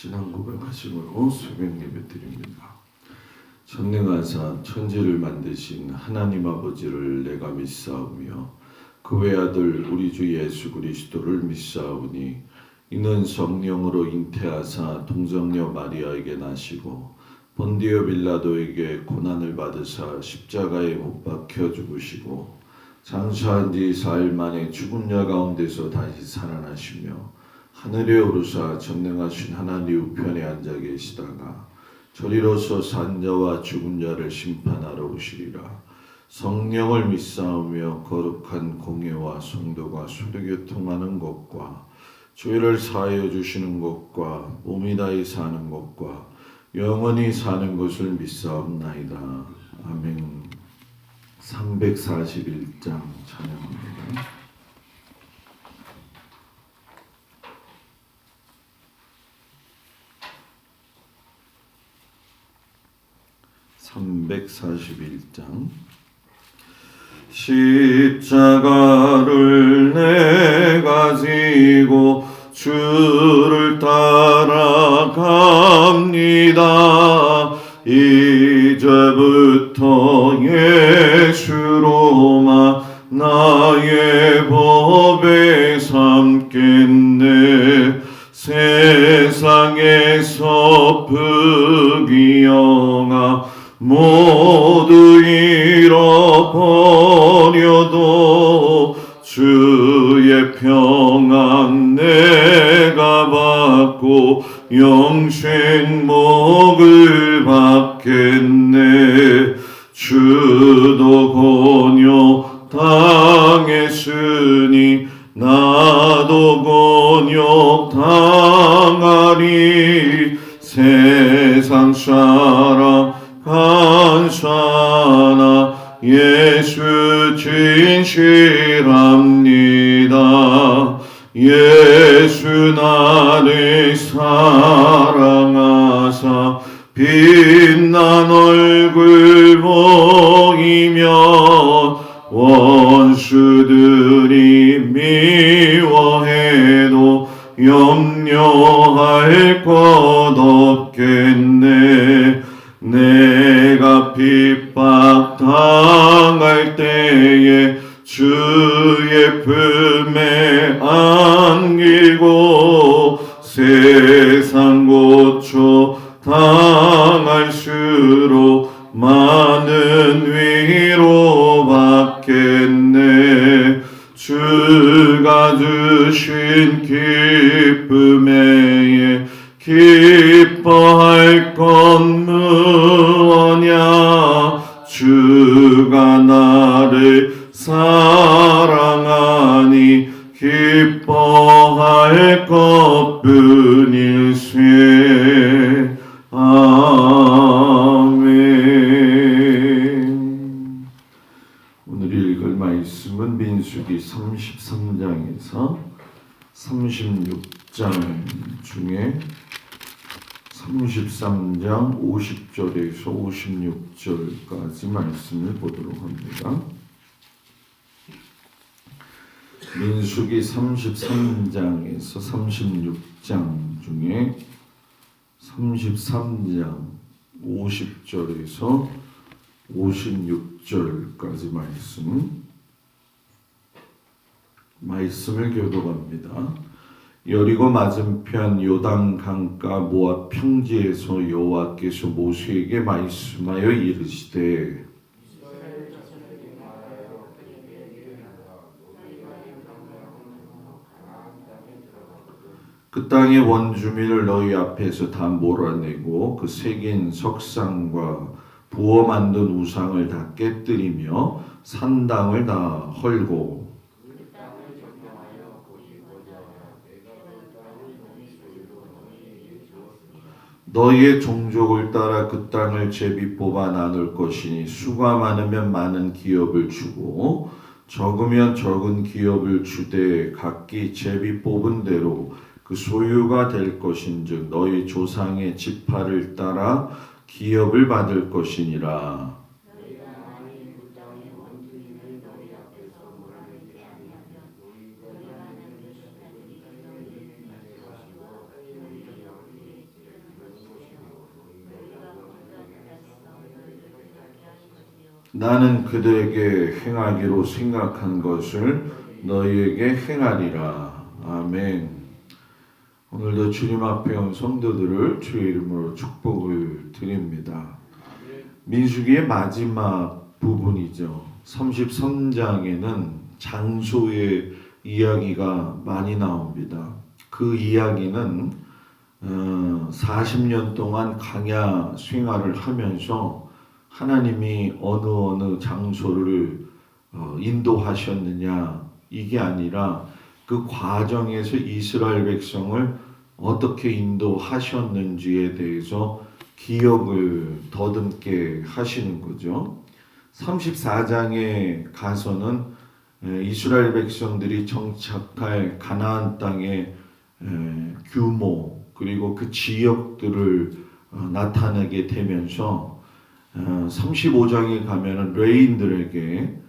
신앙 고백하심으로 새벽 예배 드립니다. 전능하사 천지를 만드신 하나님 아버지를 내가 믿사오며 그 외아들 우리 주 예수 그리스도를 믿사오니 이는 성령으로 잉태하사 동정녀 마리아에게 나시고 본디오 빌라도에게 고난을 받으사 십자가에 못 박혀 죽으시고 장사한 지 4일 만에 죽은 자 가운데서 다시 살아나시며 하늘에 오르사 전능하신 하나님 우편에 앉아 계시다가 저리로서 산 자와 죽은 자를 심판하러 오시리라. 성령을 믿사오며 거룩한 공예와 성도가 서로교통하는 것과 죄를 사하여 주시는 것과 몸이 다히 사는 것과 영원히 사는 것을 믿사옵나이다. 아멘. 341장 찬양합니다. 341장 십자가를 내가 지고 주를 따라갑니다. 이제부터 예수로만 나의 법에 삼겠네. 세상에서 부귀영화 모두 잃어버려도 주의 평안 내가 받고 영생 복을 받겠네. 주도 곤욕 당했으니 나도 곤욕 당하리. 세상 사람 감사나 예수 진실합니다. 예수 나를 사랑하사 빛난 얼굴 보이면 원수들이 미워해도 염려할 것 없겠네. 내가 핍박 당할 때에 주의 품에 안기고 세상 고초 당할수록 많은 위로 받겠네. 주가 주신 기쁨에 기뻐할 것 무엇냐. 주가 나를 사랑하니 기뻐할 것뿐일세. 아멘. 오늘 읽을 말씀은 민수기 33장에서 36장 중에 33장 50절에서 56절까지 말씀을 보도록 합니다. 민수기 33장에서 36장 중에 33장 50절에서 56절까지 말씀을 교독합니다. 여리고 맞은편 요단 강가 모압 평지에서 여호와께서 모세에게 말씀하여 이르시되 그 땅의 원주민을 너희 앞에서 다 몰아내고 그 새긴 석상과 부어 만든 우상을 다 깨뜨리며 산당을 다 헐고 너희의 종족을 따라 그 땅을 제비 뽑아 나눌 것이니 수가 많으면 많은 기업을 주고 적으면 적은 기업을 주되 각기 제비 뽑은 대로 그 소유가 될 것인즉 너희 조상의 지파를 따라 기업을 받을 것이니라. 나는 그들에게 행하기로 생각한 것을 너희에게 행하리라. 아멘. 오늘도 주님 앞에 온 성도들을 주의 이름으로 축복을 드립니다. 민수기의 마지막 부분이죠. 33장에는 장소의 이야기가 많이 나옵니다. 그 이야기는 40년 동안 광야 생활을 하면서 하나님이 어느 장소를 인도하셨느냐 이게 아니라 그 과정에서 이스라엘 백성을 어떻게 인도하셨는지에 대해서 기억을 더듬게 하시는 거죠. 34장에 가서는 이스라엘 백성들이 정착할 가나안 땅의 규모 그리고 그 지역들을 나타내게 되면서 35장에 가면은 레인들에게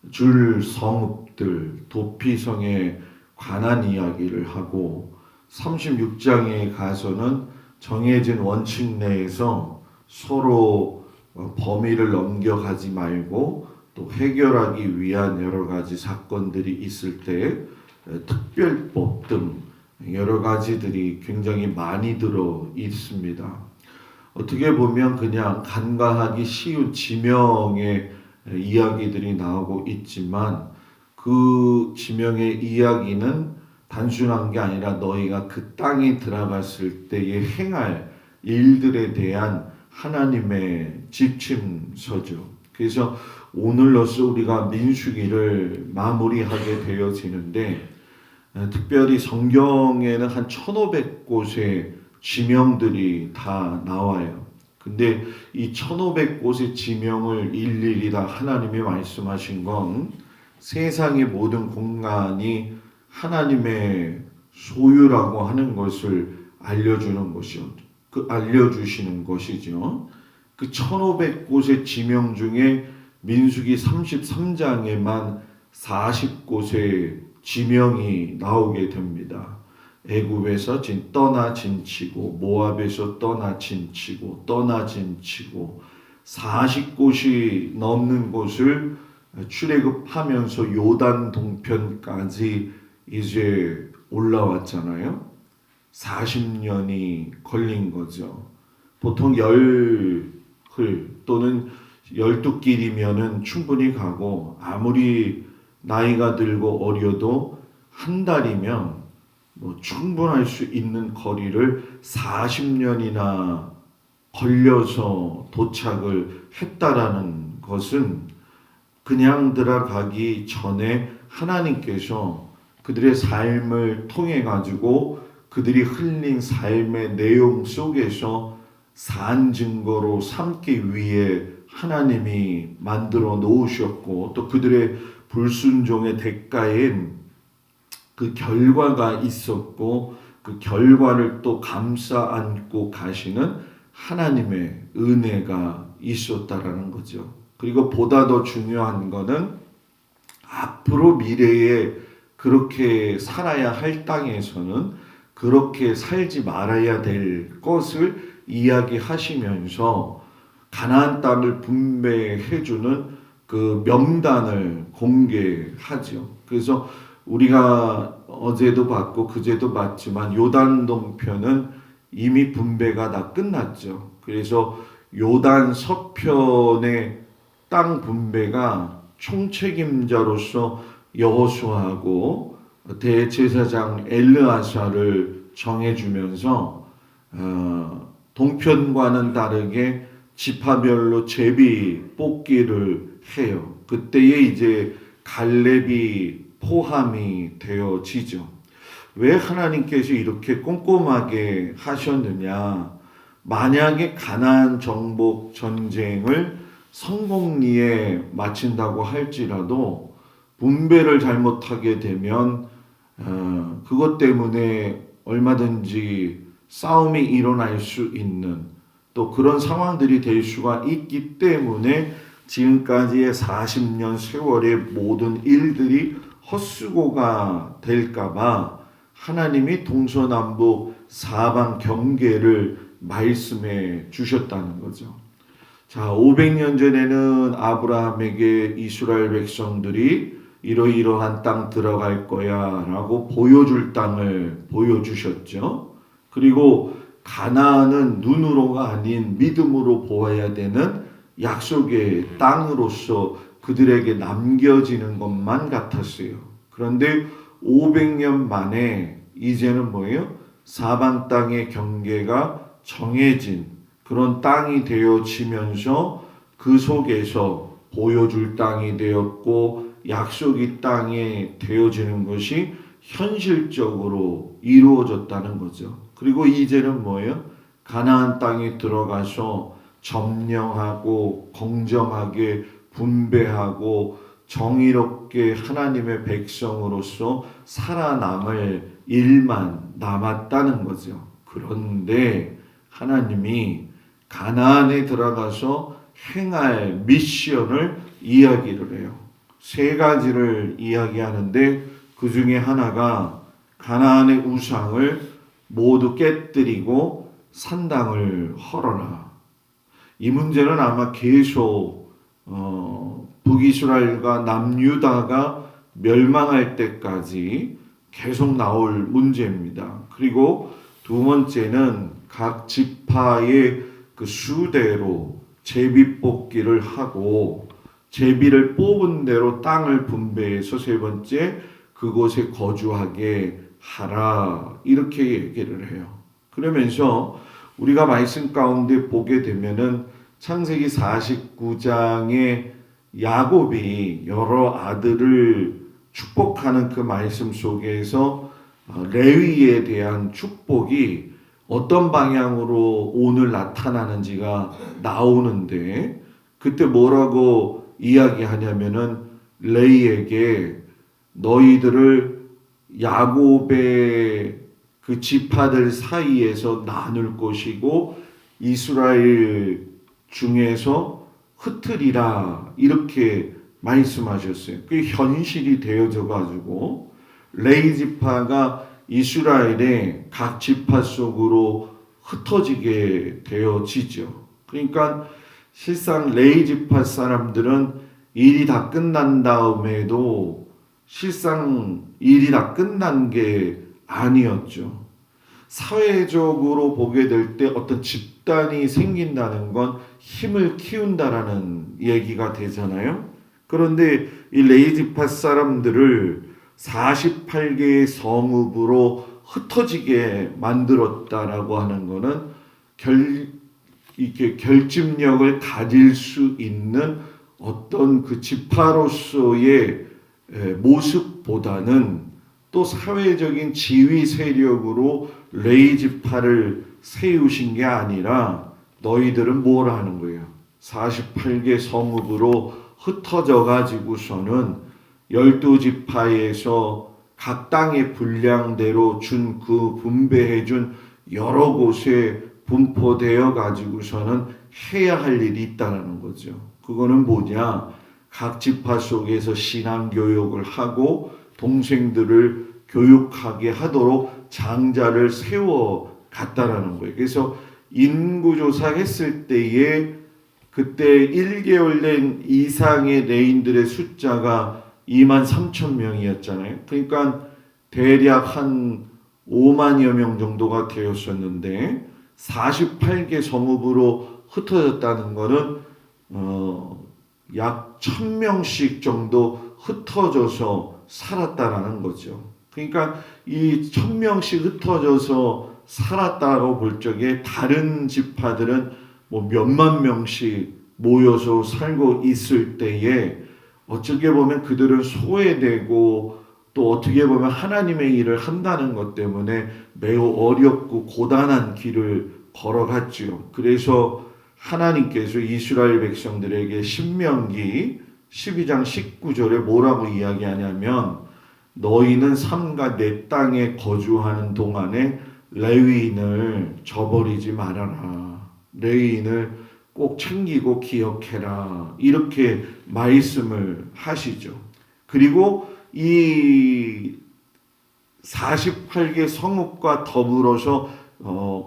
줄 성읍들 도피성에 관한 이야기를 하고 36장에 가서는 정해진 원칙 내에서 서로 범위를 넘겨가지 말고 또 해결하기 위한 여러 가지 사건들이 있을 때 특별법 등 여러 가지들이 굉장히 많이 들어 있습니다. 어떻게 보면 그냥 간과하기 쉬운 지명의 이야기들이 나오고 있지만 그 지명의 이야기는 단순한 게 아니라 너희가 그 땅에 들어갔을 때에 행할 일들에 대한 하나님의 지침서죠. 그래서 오늘로써 우리가 민수기를 마무리하게 되어지는데 특별히 성경에는 한 1500곳의 지명들이 다 나와요. 근데 이 1500곳의 지명을 일일이 다 하나님이 말씀하신 건 세상의 모든 공간이 하나님의 소유라고 하는 것을 알려주는 것이요. 알려주시는 것이죠. 그 1500곳의 지명 중에 민수기 33장에만 40곳의 지명이 나오게 됩니다. 애굽에서 떠나 진치고 모압에서 떠나 진치고 40곳이 넘는 곳을 출애굽하면서 요단 동편까지 이제 올라왔잖아요. 40년이 걸린 거죠. 보통 열흘 또는 12길이면은 충분히 가고 아무리 나이가 들고 어려도 한 달이면 충분할 수 있는 거리를 40년이나 걸려서 도착을 했다라는 것은 그냥 들어가기 전에 하나님께서 그들의 삶을 통해 가지고 그들이 흘린 삶의 내용 속에서 산 증거로 삼기 위해 하나님이 만들어 놓으셨고 또 그들의 불순종의 대가인 그 결과가 있었고 그 결과를 또 감싸 안고 가시는 하나님의 은혜가 있었다라는 거죠. 그리고 보다 더 중요한 거는 앞으로 미래에 그렇게 살아야 할 땅에서는 그렇게 살지 말아야 될 것을 이야기하시면서 가나안 땅을 분배해주는 그 명단을 공개하죠. 그래서 우리가 어제도 봤고 그제도 봤지만 요단 동편은 이미 분배가 다 끝났죠. 그래서 요단 서편의 땅 분배가 총책임자로서 여호수아하고 대제사장 엘르아사를 정해주면서 동편과는 다르게 지파별로 제비 뽑기를 해요. 그때에 이제 갈렙이 포함이 되어지죠. 왜 하나님께서 이렇게 꼼꼼하게 하셨느냐? 만약에 가나안 정복 전쟁을 성공리에 마친다고 할지라도 분배를 잘못하게 되면 그것 때문에 얼마든지 싸움이 일어날 수 있는 또 그런 상황들이 될 수가 있기 때문에 지금까지의 40년 세월의 모든 일들이 헛수고가 될까봐 하나님이 동서남북 사방 경계를 말씀해 주셨다는 거죠. 자, 500년 전에는 아브라함에게 이스라엘 백성들이 이러이러한 땅 들어갈 거야 라고 보여줄 땅을 보여주셨죠. 그리고 가나안은 눈으로가 아닌 믿음으로 보아야 되는 약속의 땅으로서 그들에게 남겨지는 것만 같았어요. 그런데 500년 만에 이제는 뭐예요? 사방 땅의 경계가 정해진 그런 땅이 되어지면서 그 속에서 보여줄 땅이 되었고 약속의 땅이 되어지는 것이 현실적으로 이루어졌다는 거죠. 그리고 이제는 뭐예요? 가나안 땅에 들어가서 점령하고 공정하게 분배하고 정의롭게 하나님의 백성으로서 살아남을 일만 남았다는 거죠. 그런데 하나님이 가나안에 들어가서 행할 미션을 이야기를 해요. 세 가지를 이야기하는데 그 중에 하나가 가나안의 우상을 모두 깨뜨리고 산당을 헐어라. 이 문제는 아마 계속 북이스라엘과 남유다가 멸망할 때까지 계속 나올 문제입니다. 그리고 두 번째는 각 지파의 그 수대로 제비뽑기를 하고 제비를 뽑은 대로 땅을 분배해서 세 번째 그곳에 거주하게 하라 이렇게 얘기를 해요. 그러면서 우리가 말씀 가운데 보게 되면은 창세기 49장에 야곱이 여러 아들을 축복하는 그 말씀 속에서 레위에 대한 축복이 어떤 방향으로 오늘 나타나는지가 나오는데 그때 뭐라고 이야기하냐면은 레위에게 너희들을 야곱의 그 지파들 사이에서 나눌 것이고 이스라엘 중에서 흩으리라 이렇게 말씀하셨어요. 그게 현실이 되어져 가지고 레위 지파가 이스라엘의 각 지파 속으로 흩어지게 되어지죠. 그러니까 실상 레위 지파 사람들은 일이 다 끝난 다음에도 실상 일이 다 끝난 게 아니었죠. 사회적으로 보게 될 때 어떤 집단이 생긴다는 건 힘을 키운다라는 얘기가 되잖아요. 그런데 이 레위 지파 사람들을 48개의 성읍으로 흩어지게 만들었다라고 하는 것은 이렇게 결집력을 가질 수 있는 어떤 그 지파로서의 모습보다는 또 사회적인 지위 세력으로 레위 지파를 세우신 게 아니라 너희들은 뭘 하는 거예요? 48개 성읍으로 흩어져 가지고서는 12지파에서 각 땅의 분량대로 준 그 분배해 준 여러 곳에 분포되어 가지고서는 해야 할 일이 있다는 거죠. 그거는 뭐냐? 각 지파 속에서 신앙 교육을 하고 동생들을 교육하게 하도록 장자를 세워 갔다라는 거예요. 그래서 인구조사 했을 때에 그때 1개월 된 이상의 레인들의 숫자가 23,000명이었잖아요. 그러니까 대략 한 5만여 명 정도가 되었었는데 48개 성읍으로 흩어졌다는 것은 약 1,000명씩 정도 흩어져서 살았다라는 거죠. 그러니까 이 1,000명씩 흩어져서 살았다고 볼 적에 다른 지파들은 뭐 몇만 명씩 모여서 살고 있을 때에 어떻게 보면 그들은 소외되고 또 어떻게 보면 하나님의 일을 한다는 것 때문에 매우 어렵고 고단한 길을 걸어갔지요. 그래서 하나님께서 이스라엘 백성들에게 신명기 12장 19절에 뭐라고 이야기하냐면 너희는 삼가 내 땅에 거주하는 동안에 레위인을 저버리지 말아라. 레위인을 꼭 챙기고 기억해라. 이렇게 말씀을 하시죠. 그리고 이 48개 성읍과 더불어서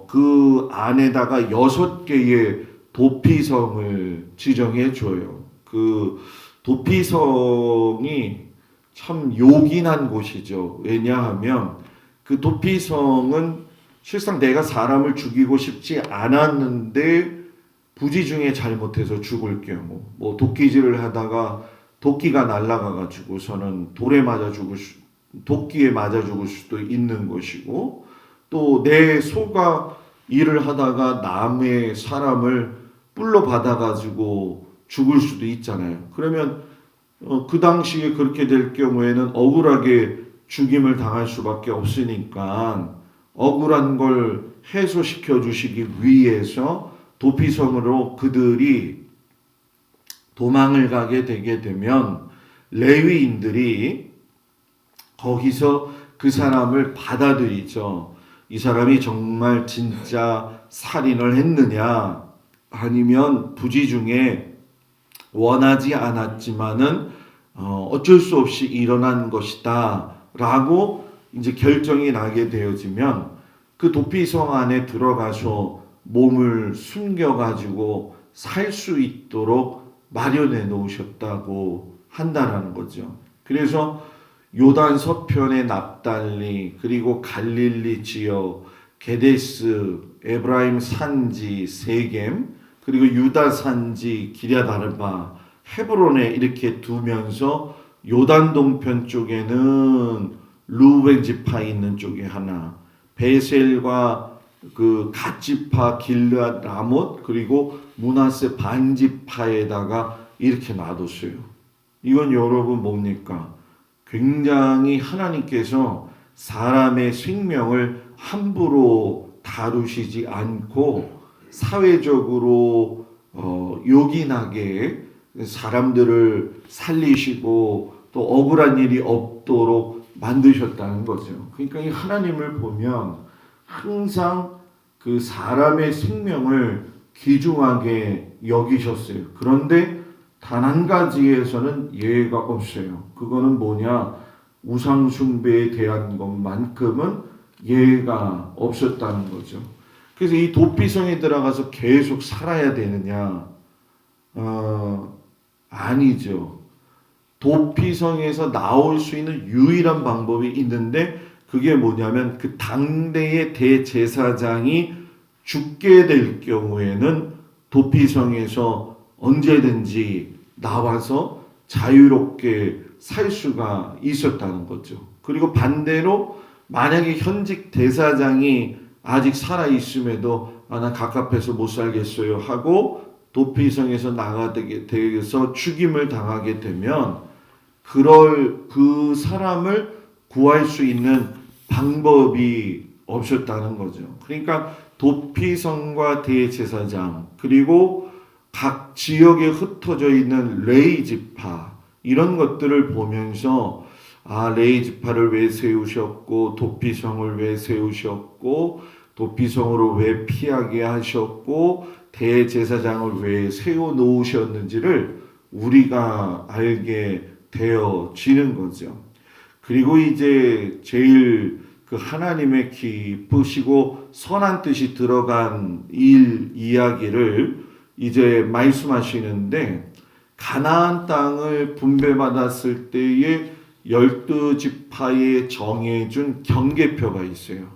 그 안에다가 6개의 도피성을 지정해 줘요. 그 도피성이 참 요긴한 곳이죠. 왜냐하면 그 도피성은 실상 내가 사람을 죽이고 싶지 않았는데 부지 중에 잘못해서 죽을 경우, 뭐 도끼질을 하다가 도끼가 날아가 가지고서는 도끼에 맞아 죽을 수도 있는 것이고, 또 내 소가 일을 하다가 남의 사람을 뿔로 받아 가지고 죽을 수도 있잖아요. 그러면 그 당시에 그렇게 될 경우에는 억울하게 죽임을 당할 수밖에 없으니까 억울한 걸 해소시켜 주시기 위해서 도피성으로 그들이 도망을 가게 되게 되면 레위인들이 거기서 그 사람을 받아들이죠. 이 사람이 정말 진짜 살인을 했느냐, 아니면 부지 중에 원하지 않았지만은 어쩔 수 없이 일어난 것이다 라고 이제 결정이 나게 되어지면 그 도피성 안에 들어가서 몸을 숨겨가지고 살 수 있도록 마련해 놓으셨다고 한다라는 거죠. 그래서 요단 서편의 납달리, 그리고 갈릴리 지역, 게데스, 에브라임 산지 세겜, 그리고 유다 산지 기럇 아르바, 헤브론에 이렇게 두면서 요단 동편 쪽에는 루벤 지파 있는 쪽에 하나, 베셀과 그 갓지파 길르앗 라못, 그리고 므낫세 반지파에다가 이렇게 놔뒀어요. 이건 여러분 뭡니까? 굉장히 하나님께서 사람의 생명을 함부로 다루시지 않고 사회적으로 요긴하게 사람들을 살리시고 또 억울한 일이 없도록 만드셨다는 거죠. 그러니까 이 하나님을 보면 항상 그 사람의 생명을 귀중하게 여기셨어요. 그런데 단 한 가지에서는 예외가 없어요. 그거는 뭐냐? 우상 숭배에 대한 것만큼은 예외가 없었다는 거죠. 그래서 이 도피성에 들어가서 계속 살아야 되느냐? 아니죠. 도피성에서 나올 수 있는 유일한 방법이 있는데 그게 뭐냐면 그 당대의 대제사장이 죽게 될 경우에는 도피성에서 언제든지 나와서 자유롭게 살 수가 있었다는 거죠. 그리고 반대로 만약에 현직 대사장이 아직 살아 있음에도 나 갑갑해서 못 살겠어요 하고 도피성에서 나가게 돼서 죽임을 당하게 되면 그 사람을 구할 수 있는 방법이 없었다는 거죠. 그러니까 도피성과 대제사장, 그리고 각 지역에 흩어져 있는 레위 지파, 이런 것들을 보면서 레위 지파를 왜 세우셨고 도피성을 왜 세우셨고 도피성으로 왜 피하게 하셨고 대제사장을 왜 세워 놓으셨는지를 우리가 알게 되어지는 거죠. 그리고 이제 제일 그 하나님의 기쁘시고 선한 뜻이 들어간 이야기를 이제 말씀하시는데, 가나안 땅을 분배받았을 때에 12지파에 정해준 경계표가 있어요.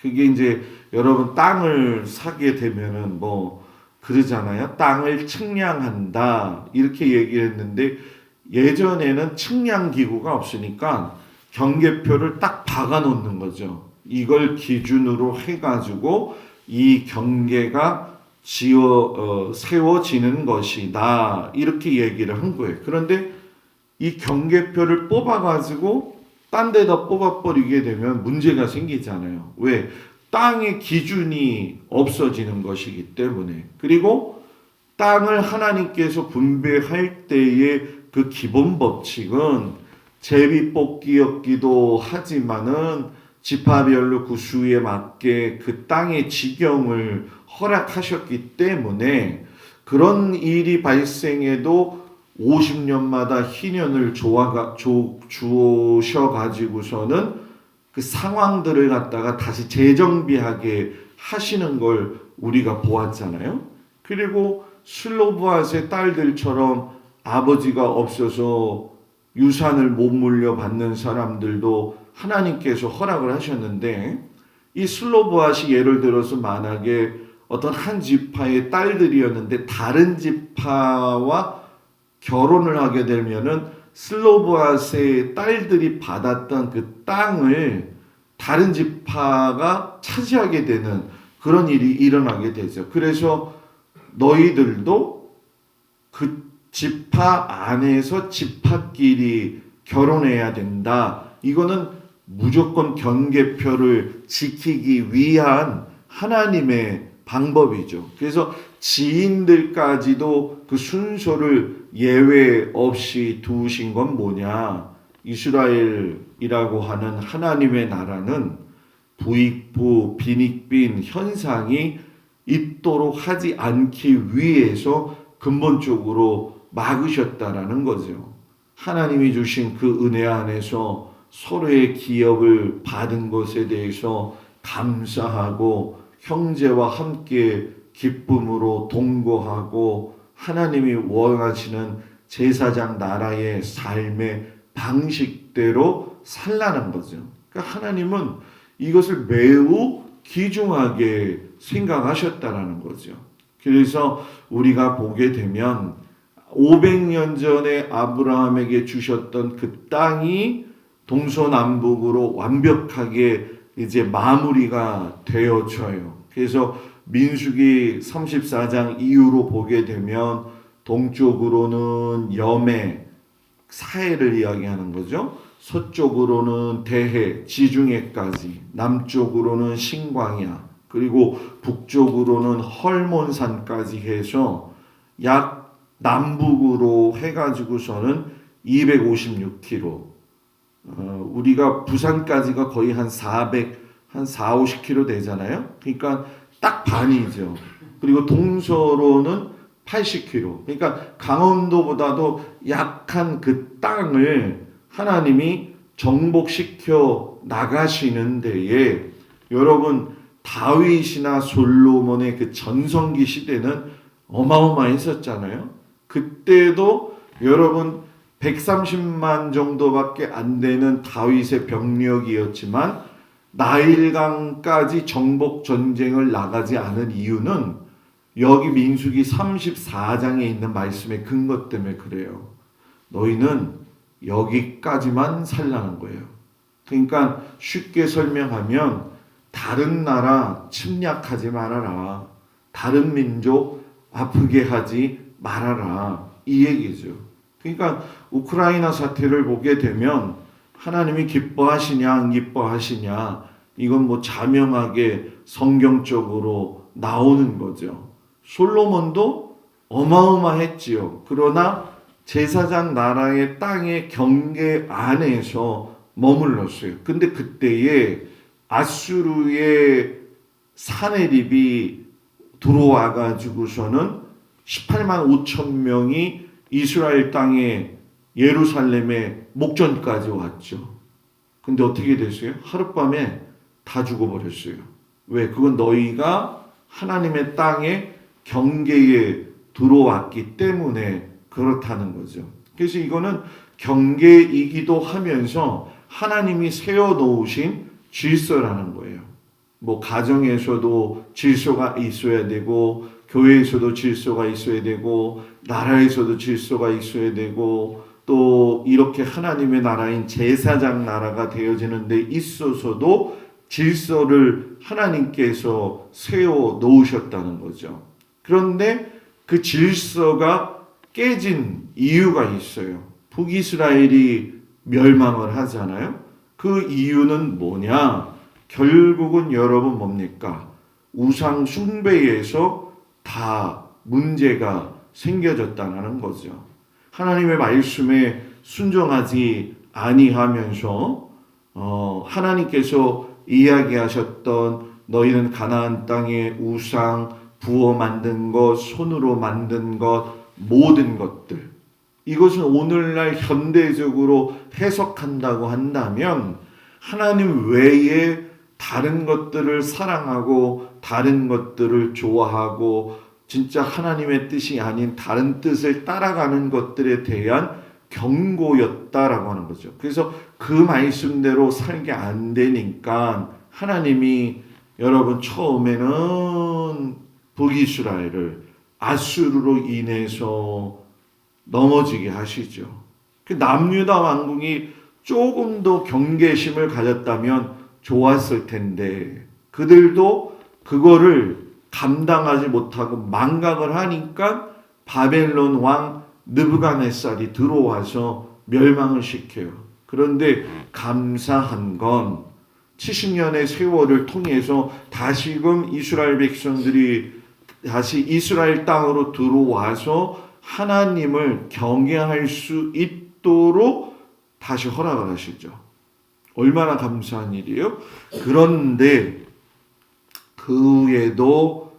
그게 이제 여러분 땅을 사게 되면은 뭐 그러잖아요. 땅을 측량한다 이렇게 얘기했는데, 예전에는 측량 기구가 없으니까 경계표를 딱 박아 놓는 거죠. 이걸 기준으로 해가지고 이 경계가 세워지는 것이다 이렇게 얘기를 한 거예요. 그런데 이 경계표를 뽑아가지고 딴 데다 뽑아버리게 되면 문제가 생기잖아요. 왜? 땅의 기준이 없어지는 것이기 때문에. 그리고 땅을 하나님께서 분배할 때의 그 기본 법칙은 제비뽑기였기도 하지만은 지파별로 그 수에 맞게 그 땅의 지경을 허락하셨기 때문에 그런 일이 발생해도 50년마다 희년을 주셔가지고서는 그 상황들을 갖다가 다시 재정비하게 하시는 걸 우리가 보았잖아요. 그리고 슬로브앗의 딸들처럼 아버지가 없어서 유산을 못 물려받는 사람들도 하나님께서 허락을 하셨는데, 이 슬로브앗이 예를 들어서 만약에 어떤 한 지파의 딸들이었는데 다른 지파와 결혼을 하게 되면은 슬로브앗의 딸들이 받았던 그 땅을 다른 지파가 차지하게 되는 그런 일이 일어나게 되죠. 그래서 너희들도 그 지파 안에서 지파끼리 결혼해야 된다. 이거는 무조건 경계표를 지키기 위한 하나님의 방법이죠. 그래서 지인들까지도 그 순서를 예외 없이 두신 건 뭐냐? 이스라엘이라고 하는 하나님의 나라는 부익부, 빈익빈 현상이 있도록 하지 않기 위해서 근본적으로 막으셨다라는 거죠. 하나님이 주신 그 은혜 안에서 서로의 기업을 받은 것에 대해서 감사하고 형제와 함께 기쁨으로 동거하고 하나님이 원하시는 제사장 나라의 삶의 방식대로 살라는 거죠. 그러니까 하나님은 이것을 매우 귀중하게 생각하셨다라는 거죠. 그래서 우리가 보게 되면 500년 전에 아브라함에게 주셨던 그 땅이 동서남북으로 완벽하게 이제 마무리가 되어져요. 그래서 민수기 34장 이후로 보게 되면 동쪽으로는 여매, 사해를 이야기하는 거죠. 서쪽으로는 대해, 지중해까지, 남쪽으로는 신광야, 그리고 북쪽으로는 헐몬산까지 해서 약 남북으로 해가지고서는 256km, 우리가 부산까지가 거의 한 450km 되잖아요. 그러니까 딱 반이죠. 그리고 동서로는 80km. 그러니까 강원도보다도 약한 그 땅을 하나님이 정복시켜 나가시는 데에, 여러분 다윗이나 솔로몬의 그 전성기 시대는 어마어마했었잖아요. 그때도 여러분 130만 정도밖에 안 되는 다윗의 병력이었지만 나일강까지 정복 전쟁을 나가지 않은 이유는 여기 민수기 34장에 있는 말씀의 근거 때문에 그래요. 너희는 여기까지만 살라는 거예요. 그러니까 쉽게 설명하면 다른 나라 침략하지 말아라. 다른 민족 아프게 하지 말아라. 이 얘기죠. 그러니까 우크라이나 사태를 보게 되면 하나님이 기뻐하시냐 안 기뻐하시냐, 이건 뭐 자명하게 성경적으로 나오는 거죠. 솔로몬도 어마어마했지요. 그러나 제사장 나라의 땅의 경계 안에서 머물렀어요. 근데 그때에 아수르의 사내립이 들어와 가지고서는 18만 5천 명이 이스라엘 땅에 예루살렘의 목전까지 왔죠. 근데 어떻게 됐어요? 하룻밤에 다 죽어버렸어요. 왜? 그건 너희가 하나님의 땅에 경계에 들어왔기 때문에 그렇다는 거죠. 그래서 이거는 경계이기도 하면서 하나님이 세워놓으신 질서라는 거예요. 뭐 가정에서도 질서가 있어야 되고, 교회에서도 질서가 있어야 되고, 나라에서도 질서가 있어야 되고, 또 이렇게 하나님의 나라인 제사장 나라가 되어지는 데 있어서도 질서를 하나님께서 세워 놓으셨다는 거죠. 그런데 그 질서가 깨진 이유가 있어요. 북이스라엘이 멸망을 하잖아요. 그 이유는 뭐냐? 결국은 여러분 뭡니까? 우상 숭배에서 다 문제가 생겨졌다는 거죠. 하나님의 말씀에 순종하지 아니하면서 하나님께서 이야기하셨던 너희는 가나안 땅의 우상, 부어 만든 것, 손으로 만든 것, 모든 것들, 이것은 오늘날 현대적으로 해석한다고 한다면 하나님 외에 다른 것들을 사랑하고 다른 것들을 좋아하고 진짜 하나님의 뜻이 아닌 다른 뜻을 따라가는 것들에 대한 경고였다라고 하는 거죠. 그래서 그 말씀대로 살게 안 되니까 하나님이 여러분 처음에는 북이스라엘을 아수르로 인해서 넘어지게 하시죠. 남유다 왕궁이 조금 더 경계심을 가졌다면 좋았을 텐데 그들도 그거를 감당하지 못하고 망각을 하니까 바벨론 왕 느부갓네살이 들어와서 멸망을 시켜요. 그런데 감사한 건 70년의 세월을 통해서 다시금 이스라엘 백성들이 다시 이스라엘 땅으로 들어와서 하나님을 경외할 수 있도록 다시 허락을 하시죠. 얼마나 감사한 일이에요. 그런데 그 후에도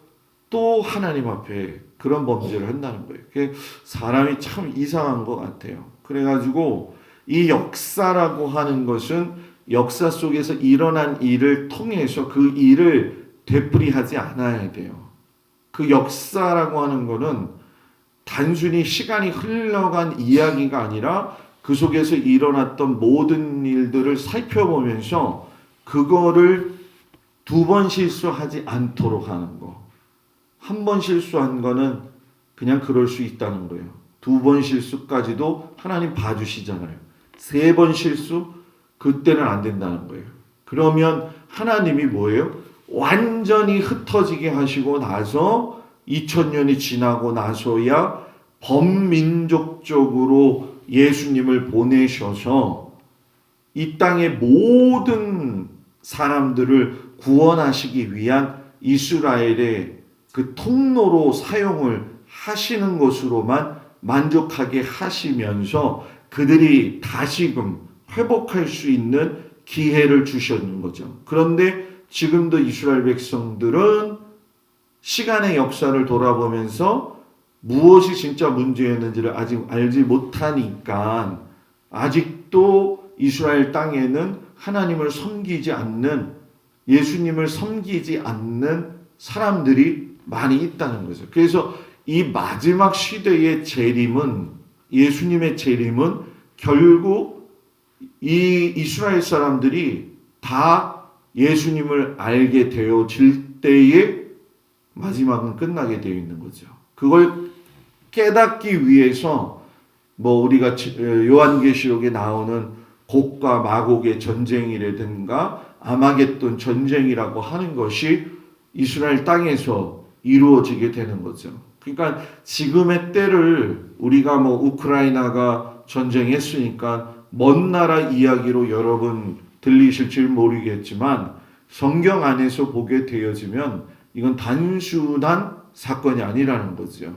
또 하나님 앞에 그런 범죄를 한다는 거예요. 사람이 참 이상한 것 같아요. 그래가지고 이 역사라고 하는 것은 역사 속에서 일어난 일을 통해서 그 일을 되풀이하지 않아야 돼요. 그 역사라고 하는 거는 단순히 시간이 흘러간 이야기가 아니라 그 속에서 일어났던 모든 일들을 살펴보면서 그거를 두 번 실수하지 않도록 하는 거. 한 번 실수한 거는 그냥 그럴 수 있다는 거예요. 두 번 실수까지도 하나님 봐주시잖아요. 세 번 실수? 그때는 안 된다는 거예요. 그러면 하나님이 뭐예요? 완전히 흩어지게 하시고 나서 2000년이 지나고 나서야 범민족적으로 예수님을 보내셔서 이 땅의 모든 사람들을 구원하시기 위한 이스라엘의 그 통로로 사용을 하시는 것으로만 만족하게 하시면서 그들이 다시금 회복할 수 있는 기회를 주셨는 거죠. 그런데 지금도 이스라엘 백성들은 시간의 역사를 돌아보면서 무엇이 진짜 문제였는지를 아직 알지 못하니까 아직도 이스라엘 땅에는 하나님을 섬기지 않는, 예수님을 섬기지 않는 사람들이 많이 있다는 거죠. 그래서 이 마지막 시대의 재림은, 예수님의 재림은 결국 이 이스라엘 사람들이 다 예수님을 알게 되어질 때에 마지막은 끝나게 되어 있는 거죠. 그걸 깨닫기 위해서 우리가 요한계시록에 나오는 곡과 마곡의 전쟁이라든가 아마겟돈 전쟁이라고 하는 것이 이스라엘 땅에서 이루어지게 되는 거죠. 그러니까 지금의 때를 우리가 우크라이나가 전쟁했으니까 먼 나라 이야기로 여러분 들리실지 모르겠지만 성경 안에서 보게 되어지면 이건 단순한 사건이 아니라는 거죠.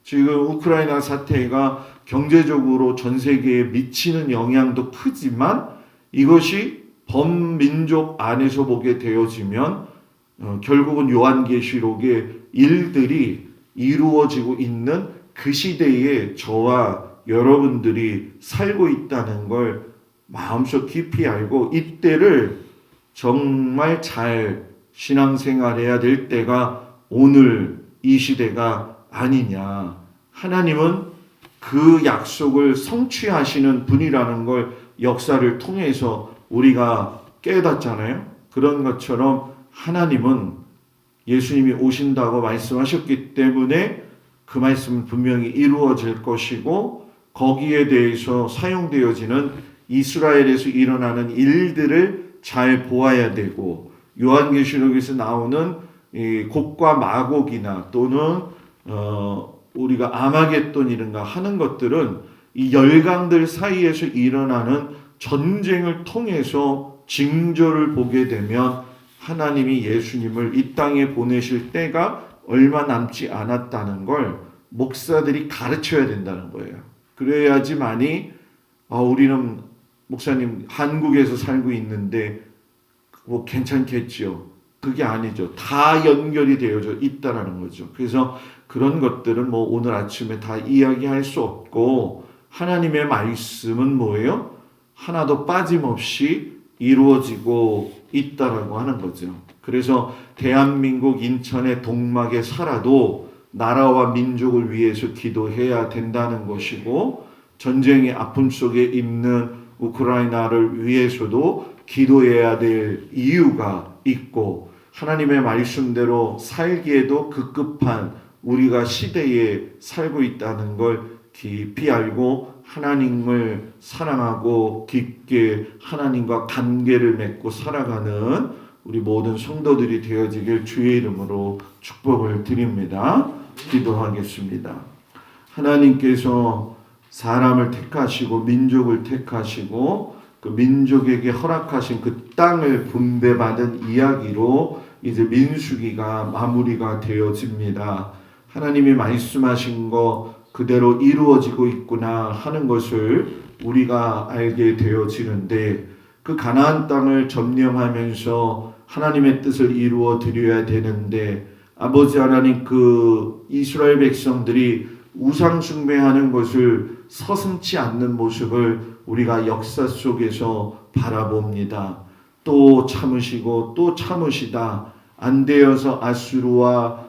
지금 우크라이나 사태가 경제적으로 전 세계에 미치는 영향도 크지만 이것이 범민족 안에서 보게 되어지면 결국은 요한계시록의 일들이 이루어지고 있는 그 시대에 저와 여러분들이 살고 있다는 걸 마음속 깊이 알고 이때를 정말 잘 신앙생활해야 될 때가 오늘 이 시대가 아니냐. 하나님은 그 약속을 성취하시는 분이라는 걸 역사를 통해서 우리가 깨닫잖아요. 그런 것처럼 하나님은 예수님이 오신다고 말씀하셨기 때문에 그 말씀은 분명히 이루어질 것이고 거기에 대해서 사용되어지는 이스라엘에서 일어나는 일들을 잘 보아야 되고 요한계시록에서 나오는 이 곡과 마곡이나 또는 우리가 아마겟돈 이런가 하는 것들은 이 열강들 사이에서 일어나는 전쟁을 통해서 징조를 보게 되면 하나님이 예수님을 이 땅에 보내실 때가 얼마 남지 않았다는 걸 목사들이 가르쳐야 된다는 거예요. 그래야지만이 우리는 목사님 한국에서 살고 있는데 괜찮겠지요. 그게 아니죠. 다 연결이 되어져 있다라는 거죠. 그래서 그런 것들은 오늘 아침에 다 이야기할 수 없고 하나님의 말씀은 뭐예요? 하나도 빠짐없이 이루어지고 있다라고 하는 거죠. 그래서 대한민국 인천의 동막에 살아도 나라와 민족을 위해서 기도해야 된다는 것이고, 전쟁의 아픔 속에 있는 우크라이나를 위해서도 기도해야 될 이유가 있고, 하나님의 말씀대로 살기에도 급급한 우리가 시대에 살고 있다는 걸 깊이 알고 하나님을 사랑하고 깊게 하나님과 관계를 맺고 살아가는 우리 모든 성도들이 되어지길 주의 이름으로 축복을 드립니다. 기도하겠습니다. 하나님께서 사람을 택하시고 민족을 택하시고 그 민족에게 허락하신 그 땅을 분배받은 이야기로 이제 민수기가 마무리가 되어집니다. 하나님이 말씀하신 거 그대로 이루어지고 있구나 하는 것을 우리가 알게 되어지는데, 그 가나안 땅을 점령하면서 하나님의 뜻을 이루어 드려야 되는데, 아버지 하나님, 그 이스라엘 백성들이 우상 숭배하는 것을 서슴지 않는 모습을 우리가 역사 속에서 바라봅니다. 또 참으시고 또 참으시다 안 되어서 아수르와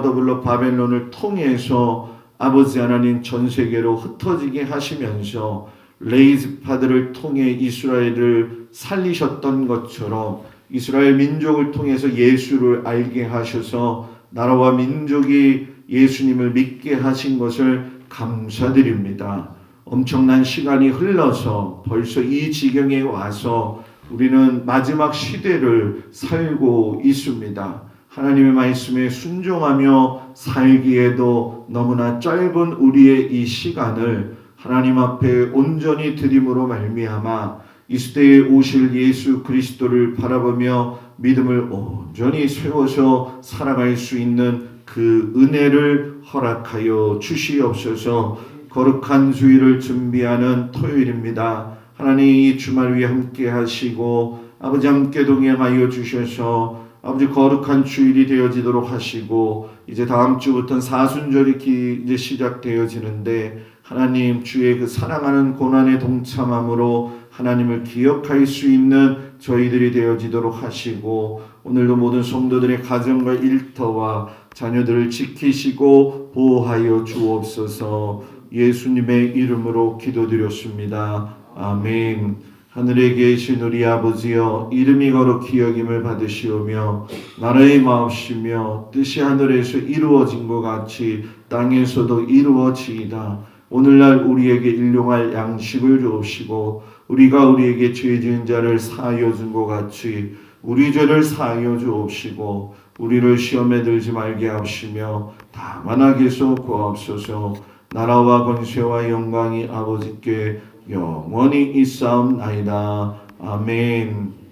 더불어 바벨론을 통해서 아버지 하나님 전 세계로 흩어지게 하시면서 레이즈파들을 통해 이스라엘을 살리셨던 것처럼 이스라엘 민족을 통해서 예수를 알게 하셔서 나라와 민족이 예수님을 믿게 하신 것을 감사드립니다. 엄청난 시간이 흘러서 벌써 이 지경에 와서 우리는 마지막 시대를 살고 있습니다. 하나님의 말씀에 순종하며 살기에도 너무나 짧은 우리의 이 시간을 하나님 앞에 온전히 드림으로 말미암아 이 시대에 오실 예수 그리스도를 바라보며 믿음을 온전히 세워서 살아갈 수 있는 그 은혜를 허락하여 주시옵소서. 거룩한 주일을 준비하는 토요일입니다. 하나님 이 주말 위에 함께 하시고 아버지 함께 동행하여 주셔서 아버지 거룩한 주일이 되어지도록 하시고, 이제 다음 주부터는 사순절이 이제 시작되어지는데 하나님 주의 그 사랑하는 고난에 동참함으로 하나님을 기억할 수 있는 저희들이 되어지도록 하시고, 오늘도 모든 성도들의 가정과 일터와 자녀들을 지키시고 보호하여 주옵소서. 예수님의 이름으로 기도드렸습니다. 아멘. 하늘에 계신 우리 아버지여, 이름이 거룩히 여김을 받으시오며 나라의 마옵시며 뜻이 하늘에서 이루어진 것 같이 땅에서도 이루어지이다. 오늘날 우리에게 일용할 양식을 주옵시고 우리가 우리에게 죄 지은 자를 사하여 준 것 같이 우리 죄를 사하여 주옵시고 우리를 시험에 들지 말게 하시며 다만 악에서 구하옵소서. 나라와 권세와 영광이 아버지께 영원히 있사옵나이다. 아멘.